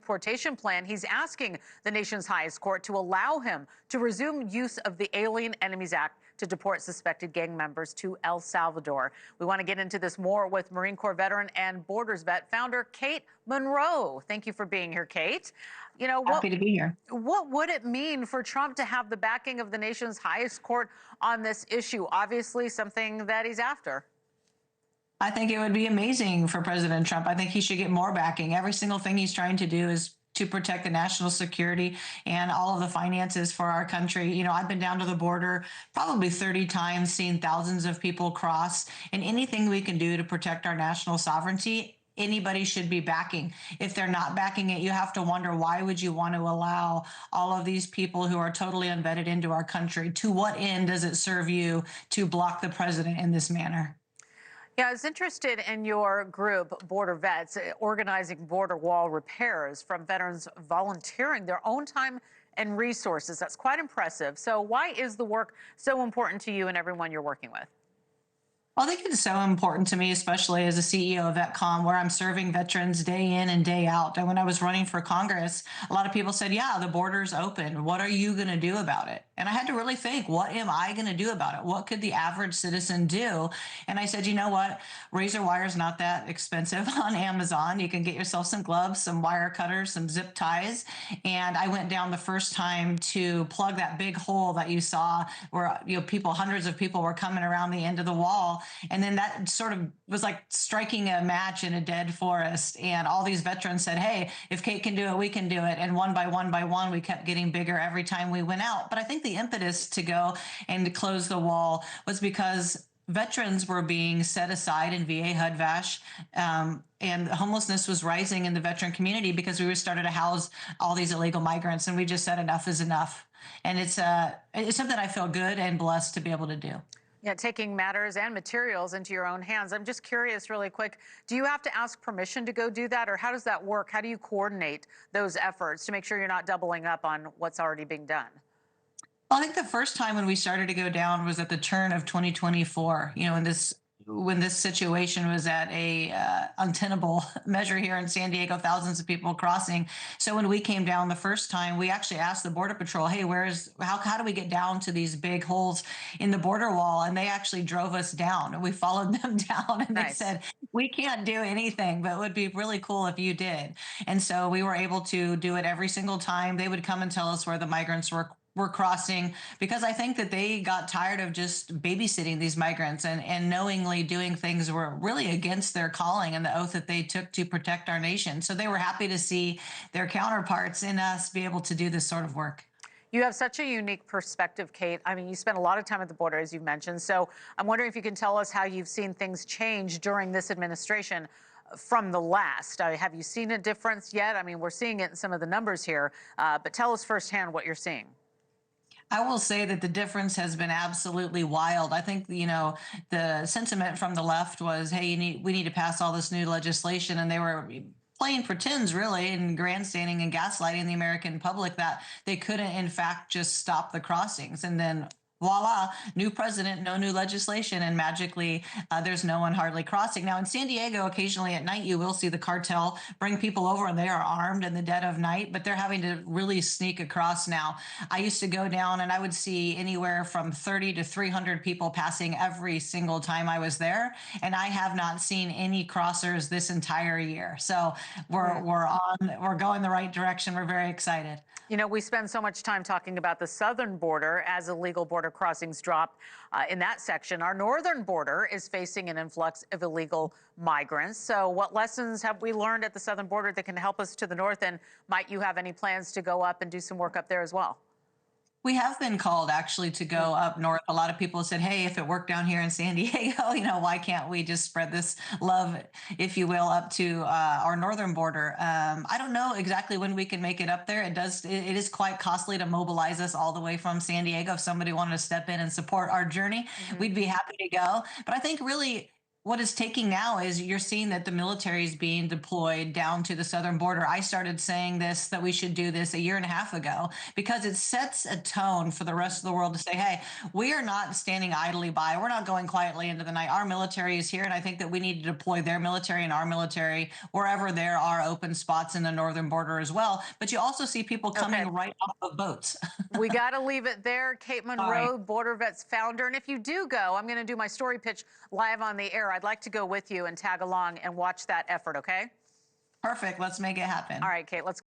deportation plan, he's asking the nation's highest court to allow him to resume use of the Alien Enemies Act to deport suspected gang members to El Salvador. We want to get into this more with Marine Corps veteran and Borders vet founder Kate Monroe. Thank you for being here, Kate. You know, Happy to be here. what would it mean for Trump to have the backing of the nation's highest court on this issue? Obviously, something that he's after. I think it would be amazing for President Trump. I think he should get more backing. Every single thing he's trying to do is to protect the national security and all of the finances for our country. You know, I've been down to the border probably 30 times, seen thousands of people cross, and anything we can do to protect our national sovereignty, anybody should be backing. If they're not backing it, you have to wonder, why would you want to allow all of these people who are totally unvetted into our country? To what end does it serve you to block the president in this manner? Yeah, I was interested in your group, Border Vets, organizing border wall repairs from veterans volunteering their own time and resources. That's quite impressive. So why is the work so important to you and everyone you're working with? Well, I think it's so important to me, especially as a CEO of VetCom, where I'm serving veterans day in and day out. And when I was running for Congress, a lot of people said, yeah, the border's open. What are you going to do about it? And I had to really think, what am I going to do about it? What could the average citizen do? And I said, you know what? Razor wire is not that expensive on Amazon. You can get yourself some gloves, some wire cutters, some zip ties. And I went down the first time to plug that big hole that you saw where, you know, people, hundreds of people were coming around the end of the wall. And then that sort of was like striking a match in a dead forest. And all these veterans said, hey, if Kate can do it, we can do it. And one by one, we kept getting bigger every time we went out. But I think the impetus to go and to close the wall was because veterans were being set aside in VA HUD-VASH, and homelessness was rising in the veteran community because we were started to house all these illegal migrants. And we just said enough is enough. And it's something I feel good and blessed to be able to do. Yeah, taking matters and materials into your own hands. I'm just curious, really quick, do you have to ask permission to go do that, or how does that work? How do you coordinate those efforts to make sure you're not doubling up on what's already being done? Well, I think the first time when we started to go down was at the turn of 2024. You know, when this situation was at a untenable measure here in San Diego, thousands of people crossing. So when we came down the first time, we actually asked the Border Patrol, hey, how do we get down to these big holes in the border wall? And they actually drove us down, and we followed them down, and they Nice. said, we can't do anything, but it would be really cool if you did. And so we were able to do it every single time. They would come and tell us where the migrants were crossing, because I think that they got tired of just babysitting these migrants and knowingly doing things were really against their calling and the oath that they took to protect our nation. So they were happy to see their counterparts in us be able to do this sort of work. You have such a unique perspective, Kate. I mean, you spent a lot of time at the border, as you've mentioned. So I'm wondering if you can tell us how you've seen things change during this administration from the last. Have you seen a difference yet? I mean, we're seeing it in some of the numbers here, but tell us firsthand what you're seeing. I will say that the difference has been absolutely wild. I think, you know, the sentiment from the left was, hey, we need to pass all this new legislation. And they were playing pretends, really, and grandstanding and gaslighting the American public that they couldn't, in fact, just stop the crossings. And then voila, new president, no new legislation, and magically there's no one hardly crossing. Now in San Diego, occasionally at night, you will see the cartel bring people over, and they are armed in the dead of night, but they're having to really sneak across now. I used to go down and I would see anywhere from 30 to 300 people passing every single time I was there. And I have not seen any crossers this entire year. So we're going the right direction. We're very excited. You know, we spend so much time talking about the southern border as illegal border crossings drop in that section. Our northern border is facing an influx of illegal migrants. So what lessons have we learned at the southern border that can help us to the north? And might you have any plans to go up and do some work up there as well? We have been called actually to go up north. A lot of people said, hey, if it worked down here in San Diego, you know, why can't we just spread this love, if you will, up to our northern border? I don't know exactly when we can make it up there. It is quite costly to mobilize us all the way from San Diego. If somebody wanted to step in and support our journey, we'd be happy to go. But I think really what it's taking now is you're seeing that the military is being deployed down to the southern border. I started saying this, that we should do this a year and a half ago, because it sets a tone for the rest of the world to say, hey, we are not standing idly by. We're not going quietly into the night. Our military is here. And I think that we need to deploy their military and our military wherever there are open spots in the northern border as well. But you also see people coming Okay. right off of boats. We got to leave it there. Kate Sorry. Monroe, Border Vets founder. And if you do go, I'm going to do my story pitch live on the air. I'd like to go with you and tag along and watch that effort, okay? Perfect. Let's make it happen. All right, Kate, let's